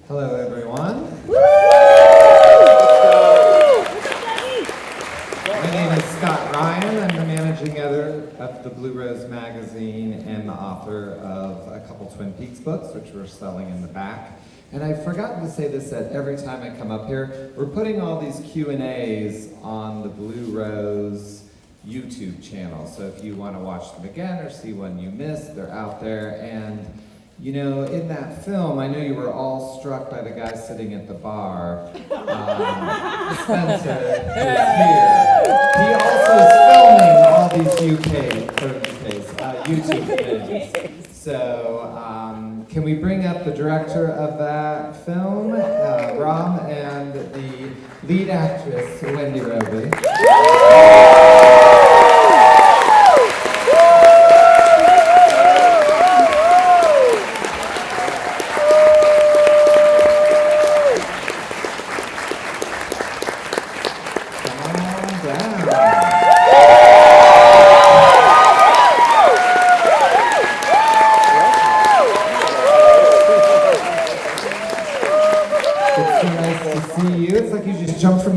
Hello, everyone. My name is Scott Ryan. I'm the managing editor of the Blue Rose magazine and the author of a couple Twin Peaks books, which we're selling in the back. And I've forgotten to say this at every time I come up here. We're putting all these Q&As on the Blue Rose YouTube channel. So if you want to watch them again or see one you missed, they're out there. And you know, in that film, I know you were all struck by the guy sitting at the bar. Spencer is here. He also is filming all these YouTube things. So, can we bring up the director of that film, Rob, and the lead actress, Wendy Robie.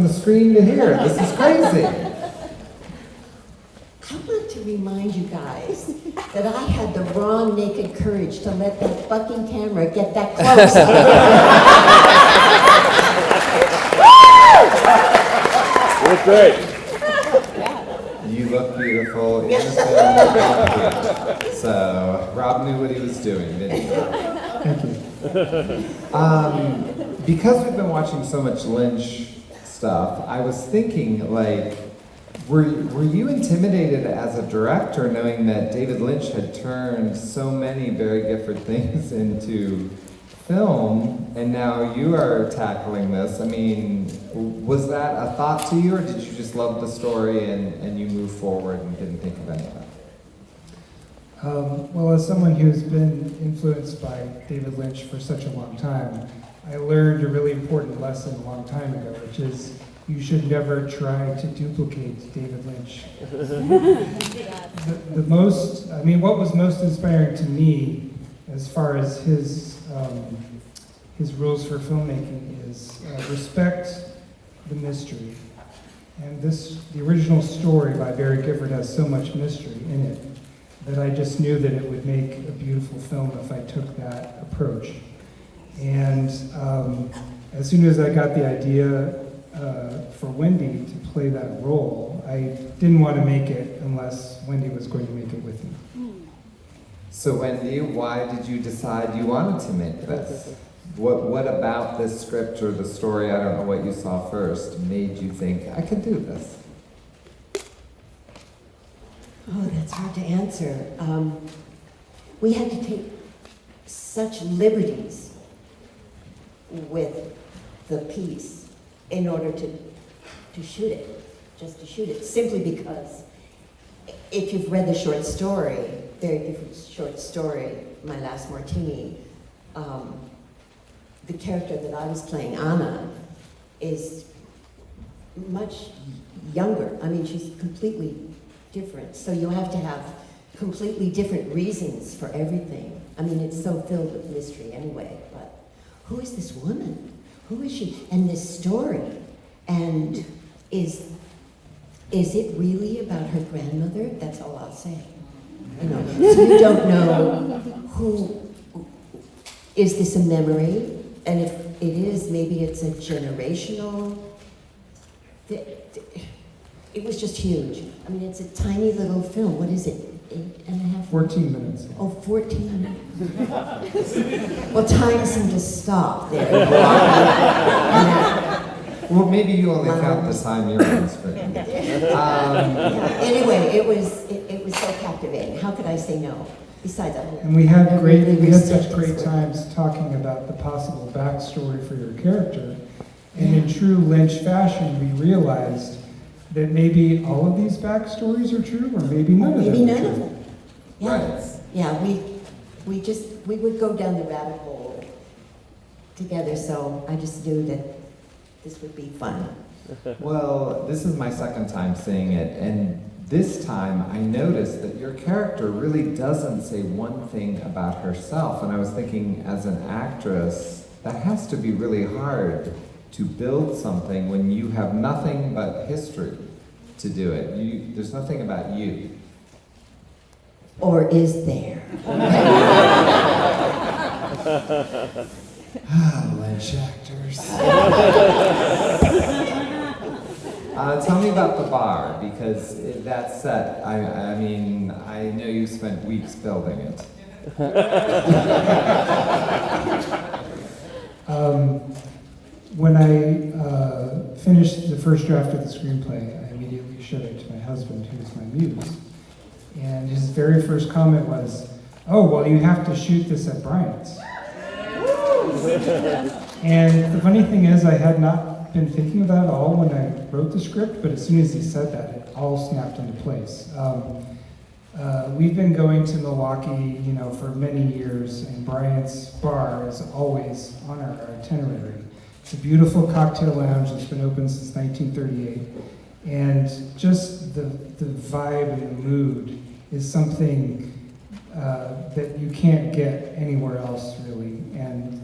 Screen to here. This is crazy. I want to remind you guys that I had the wrong naked courage to let that fucking camera get that close. Look great. You look beautiful in the film. So Rob knew what he was doing, didn't he? Thank you. Because we've been watching so much Lynch stuff, I was thinking, like, were you intimidated as a director knowing that David Lynch had turned so many very different things into film, and now you are tackling this? I mean, was that a thought to you, or did you just love the story and you moved forward and didn't think of any of it? Well, as someone who's been influenced by David Lynch for such a long time, I learned a really important lesson a long time ago, which is you should never try to duplicate David Lynch. What was most inspiring to me, as far as his rules for filmmaking, is respect the mystery. And the original story by Barry Gifford has so much mystery in it that I just knew that it would make a beautiful film if I took that approach. And as soon as I got the idea for Wendy to play that role, I didn't want to make it unless Wendy was going to make it with me. So Wendy, why did you decide you wanted to make this? What about this script or the story, I don't know what you saw first, made you think, I could do this? Oh, that's hard to answer. We had to take such liberties with the piece in order to shoot it, just to shoot it, simply because if you've read the short story, very different short story, My Last Martini, the character that I was playing, Anna, is much younger. I mean, she's completely different, so you have to have completely different reasons for everything. I mean, it's so filled with mystery anyway, but who is this woman? Who is she? And this story. And is it really about her grandmother? That's all I'll say. You know, so you don't know is this a memory? And if it is, maybe it's a generational. It was just huge. I mean, it's a tiny little film. What is it? 8.5? 14 minutes. Oh, 14 minutes. Well, time seemed to stop there. Well, maybe you only count the time you're on screen. Anyway, it was so captivating. How could I say no? Besides, and we had such great times talking about the possible backstory for your character. And in true Lynch fashion, we realized that maybe all of these backstories are true, or maybe none of them. Maybe none of them. Yeah. Right. Yeah, we would go down the rabbit hole together, so I just knew that this would be fun. Well, this is my second time seeing it, and this time I noticed that your character really doesn't say one thing about herself, and I was thinking, as an actress, that has to be really hard to build something when you have nothing but history to do it. There's nothing about you. Or is there? Lynch actors. Tell me about the bar, because that set, I mean, I know you spent weeks building it. When I finished the first draft of the screenplay, I immediately showed it to my husband, who's my muse. And his very first comment was, "Oh, well, you have to shoot this at Bryant's." And the funny thing is, I had not been thinking of that at all when I wrote the script, but as soon as he said that, it all snapped into place. We've been going to Milwaukee, for many years, and Bryant's Bar is always on our itinerary. It's a beautiful cocktail lounge that's been open since 1938, and just the vibe and the mood is something that you can't get anywhere else, really. And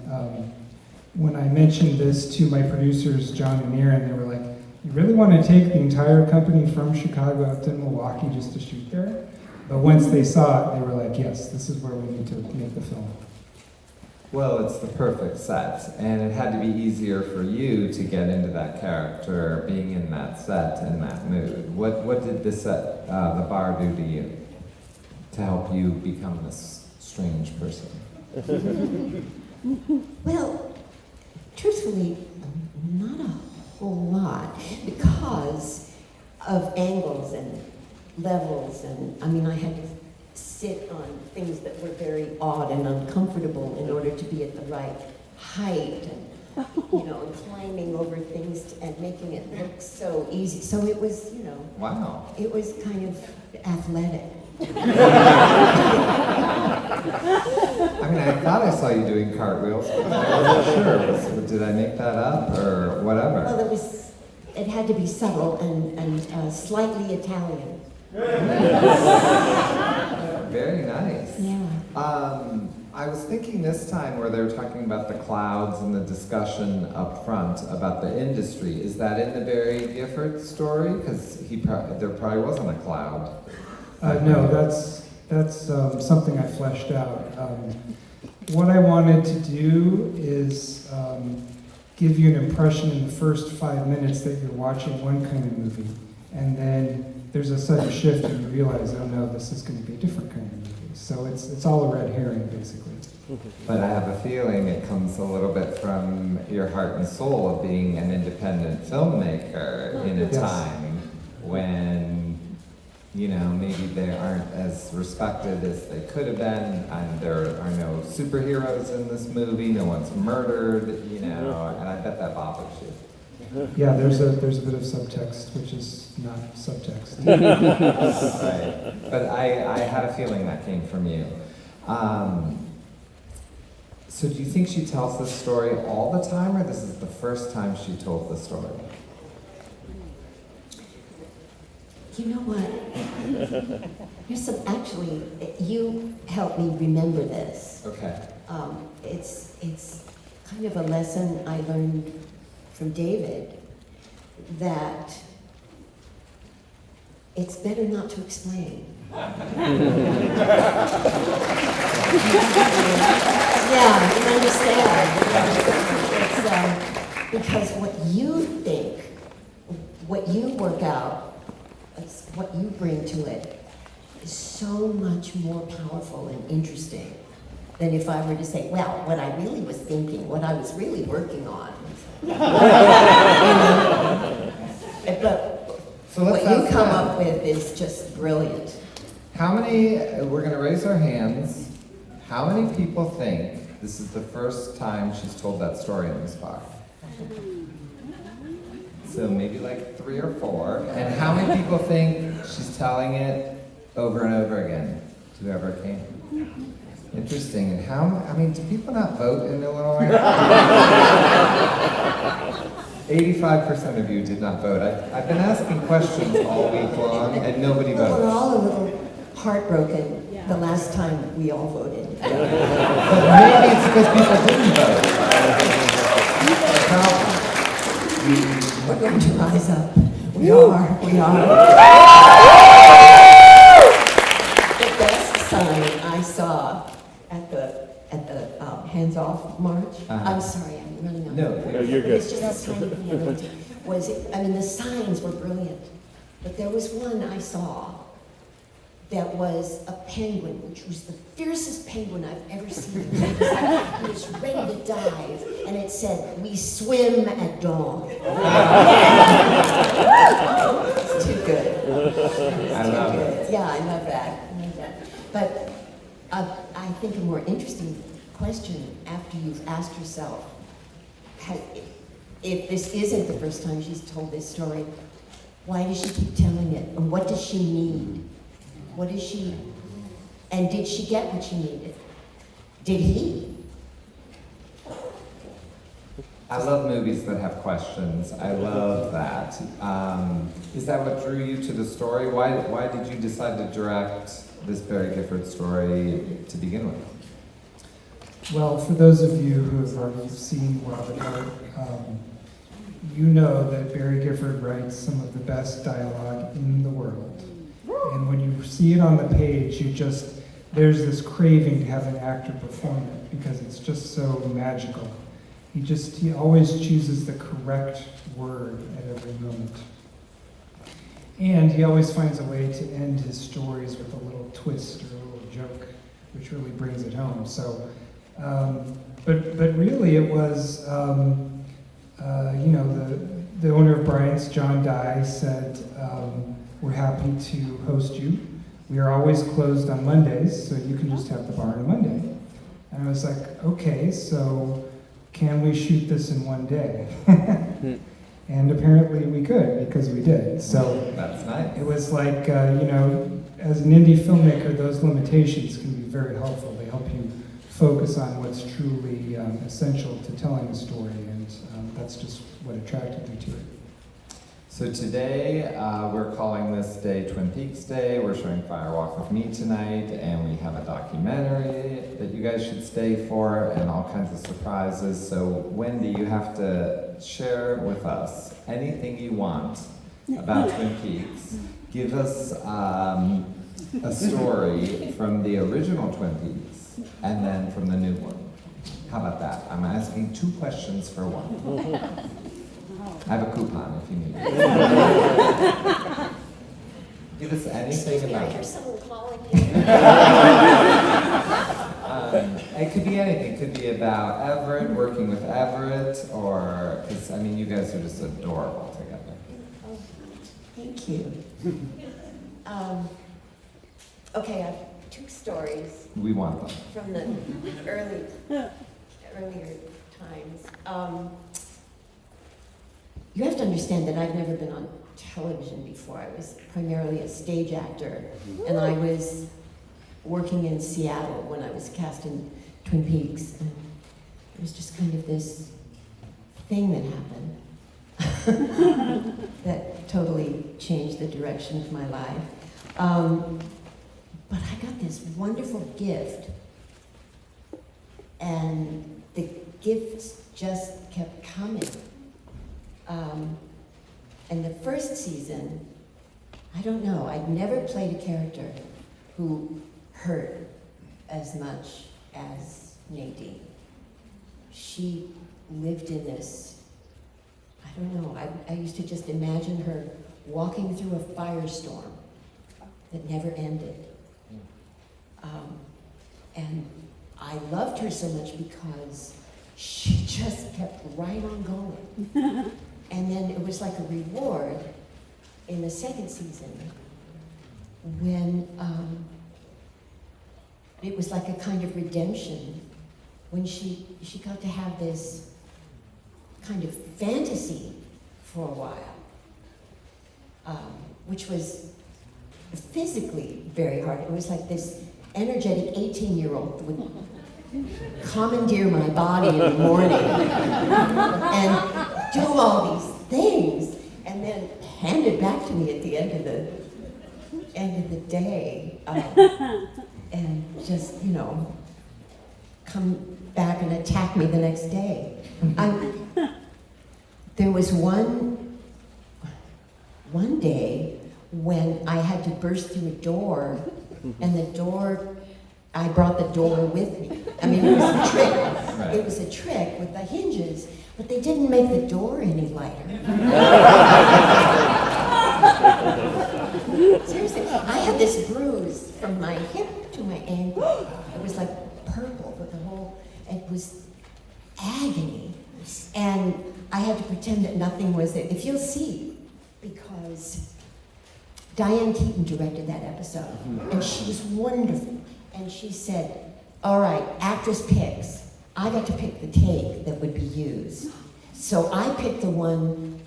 when I mentioned this to my producers, John and Aaron, they were like, "You really want to take the entire company from Chicago up to Milwaukee just to shoot there?" But once they saw it, they were like, "Yes, this is where we need to make the film." Well, it's the perfect set, and it had to be easier for you to get into that character, being in that set and that mood. What did the set, the bar, do to you to help you become this strange person? Well, truthfully, not a whole lot, because of angles and levels, and I had to sit on things that were very odd and uncomfortable in order to be at the right height, and and climbing over things and making it look so easy. So it was, Wow. it was kind of athletic. I thought I saw you doing cartwheels, but I wasn't sure. Did I make that up or whatever? Well, it had to be subtle and slightly Italian. Very nice. Yeah. I was thinking this time where they were talking about the clouds and the discussion up front about the industry. Is that in the Barry Gifford story? Because there probably wasn't a cloud. No, that's something I fleshed out. What I wanted to do is give you an impression in the first 5 minutes that you're watching one kind of movie, and then there's a sudden shift and you realize, oh no, this is going to be a different kind of movie. So it's all a red herring, basically. But I have a feeling it comes a little bit from your heart and soul of being an independent filmmaker in a Yes. time when maybe they aren't as respected as they could have been, and there are no superheroes in this movie, no one's murdered, and I bet that bothers you. Yeah, there's a bit of subtext, which is not subtext. Right. But I had a feeling that came from you. So do you think she tells this story all the time, or this is the first time she told the story? You know what? Actually, you helped me remember this. Okay. It's kind of a lesson I learned from David, that it's better not to explain. Yeah, you understand. It's, because what you think, what you work out, what you bring to it, is so much more powerful and interesting than if I were to say, well, what I really was thinking, what I was really working on. But So let's what you ask come them. up with is just brilliant. How many, we're going to raise our hands, how many people think this is the first time she's told that story in this bar? So maybe like 3 or 4. And how many people think she's telling it over and over again to whoever came? Interesting. And do people not vote in Illinois? 85% of you did not vote. I've been asking questions all week long, and nobody Well, we're voted. all a little heartbroken the last time we all voted. But maybe it's because people didn't vote. We're going to rise up. We are. The best sign I saw at the hands-off march. I'm sorry, I'm running out. No, you're good. It's just a tiny thing. The signs were brilliant, but there was one I saw that was a penguin, which was the fiercest penguin I've ever seen. He was ready to dive, and it said, "We swim at dawn." It's too good. I love it. Yeah, I love that. But I think a more interesting question after you've asked yourself, if this isn't the first time she's told this story, why does she keep telling it? And what does she need? And did she get what she needed? Did he? I love movies that have questions. I love that. Is that what drew you to the story? Why did you decide to direct this Barry Gifford story to begin with? Well, for those of you who have already seen Robin Hood, you know that Barry Gifford writes some of the best dialogue in the world. And when you see it on the page, there's this craving to have an actor perform it because it's just so magical. He always chooses the correct word at every moment. And he always finds a way to end his stories with a little twist or a little joke, which really brings it home. So, but really it was, the owner of Bryant's, John Dye, said, "We're happy to host you. We are always closed on Mondays, so you can just have the bar on a Monday." And I was like, okay, so can we shoot this in one day? And apparently we could, because we did. So That's nice. it was like, as an indie filmmaker, those limitations can be very helpful. They help you focus on what's truly essential to telling a story, and that's just what attracted me to it. So today, we're calling this day Twin Peaks Day. We're showing Fire Walk with Me tonight, and we have a documentary that you guys should stay for, and all kinds of surprises. So Wendy, you have to share with us anything you want about Twin Peaks. Give us a story from the original Twin Peaks, and then from the new one. How about that? I'm asking 2 questions for one. I have a coupon if you need it. Give us anything I about hear it. someone calling me. It could be anything. It could be about Everett, working with Everett, or, because, you guys are just adorable together. Oh, thank you. Okay, I have 2 stories We want them. from the earlier times. You have to understand that I've never been on television before. I was primarily a stage actor, and I was working in Seattle when I was cast in Twin Peaks, and it was just kind of this thing that happened that totally changed the direction of my life. But I got this wonderful gift, and the gifts just kept coming. And the first season, I don't know, I'd never played a character who hurt as much as Nadine. She lived in this, I don't know, I used to just imagine her walking through a firestorm that never ended. And I loved her so much because she just kept right on going. And then it was like a reward in the second season when it was like a kind of redemption when she got to have this kind of fantasy for a while, which was physically very hard. It was like this energetic 18-year-old would commandeer my body in the morning and do all these things and then hand it back to me at the end of the day, and just come back and attack me the next day. There was one day when I had to burst through a door, and I brought the door with me. I mean, it was a trick. Right. It was a trick with the hinges, but they didn't make the door any lighter. Seriously, I had this bruise from my hip to my ankle. It was like purple, but it was agony. And I had to pretend that nothing was there. If you'll see, because Diane Keaton directed that episode, and she was wonderful. And she said, all right, actress picks. I got to pick the take that would be used. So I picked the one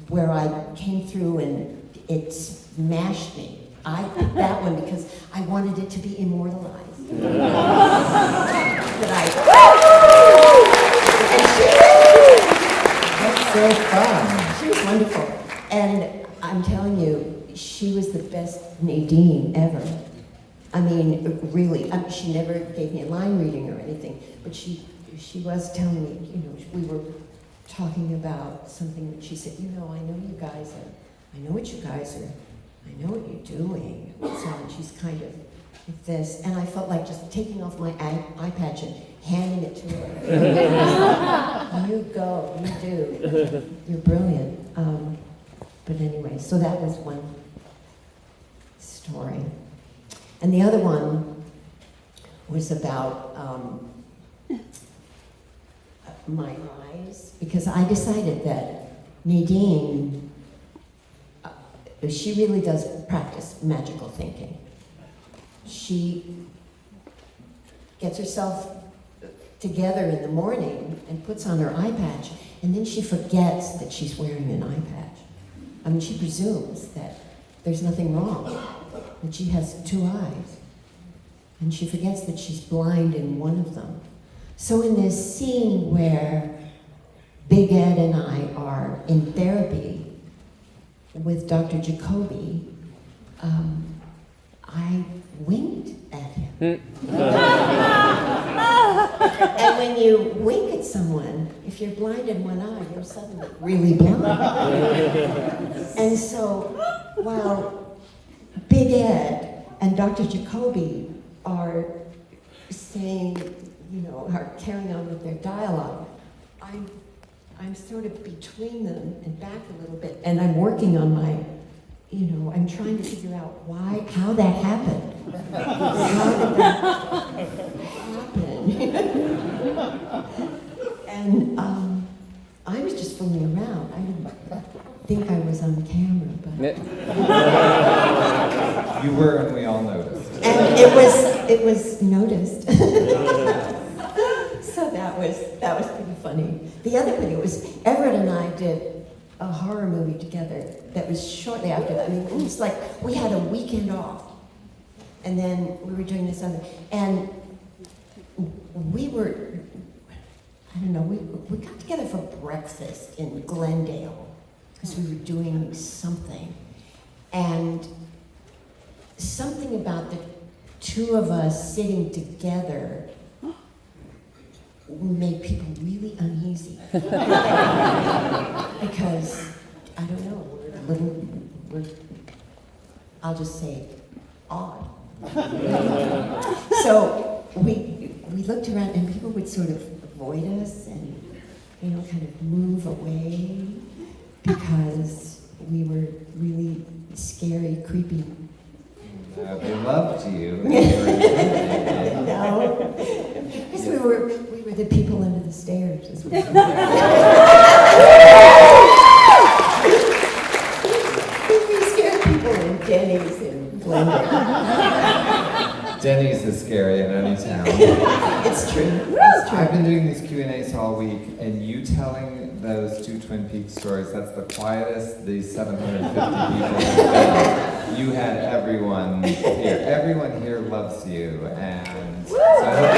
where I came through and it smashed me. I picked that one because I wanted it to be immortalized. That's so fun. She was wonderful. And I'm telling you, she was the best Nadine ever. I mean, really. She never gave me a line reading or anything, but she was telling me, we were talking about something that she said, I know what you guys are, I know what you're doing. So and she's kind of like this, and I felt like just taking off my eye patch and handing it to her. You go, you do. You're brilliant. But anyway, so that was one story. And the other one was about my eyes, because I decided that Nadine, she really does practice magical thinking. She gets herself together in the morning and puts on her eye patch, and then she forgets that she's wearing an eye patch. I mean, she presumes that there's nothing wrong, that she has two eyes, and she forgets that she's blind in one of them. So in this scene where Big Ed and I are in therapy with Dr. Jacoby, I winked at him. And when you wink at someone, if you're blind in one eye, you're suddenly really blind. And so while Big Ed and Dr. Jacoby are saying, are carrying on with their dialogue, I'm sort of between them and back a little bit, and I'm working on my, I'm trying to figure out how that happened. How did that happen? And I was just fooling around. I didn't think I was on camera, but You were, and we all noticed. and it was noticed. So that was pretty funny. The other thing was Everett and I did a horror movie together that was shortly after that. I mean, it was like we had a weekend off, and then we were doing this other, and we were, I don't know, we got together for breakfast in Glendale because we were doing something, and something about the two of us sitting together made people really uneasy. Because, I don't know, we're I'll just say, odd. So we looked around and people would sort of avoid us and, kind of move away because we were really scary, creepy. They loved you. No, because we were the people under the stairs as well. We scared people in Denny's in Glendale. Denny's is scary in any town. It's true. It's true. I've been doing these Q&As all week, and you telling those two Twin Peaks stories, that's the quietest these 750 people have been. You had everyone here. Everyone here loves you, and so I hope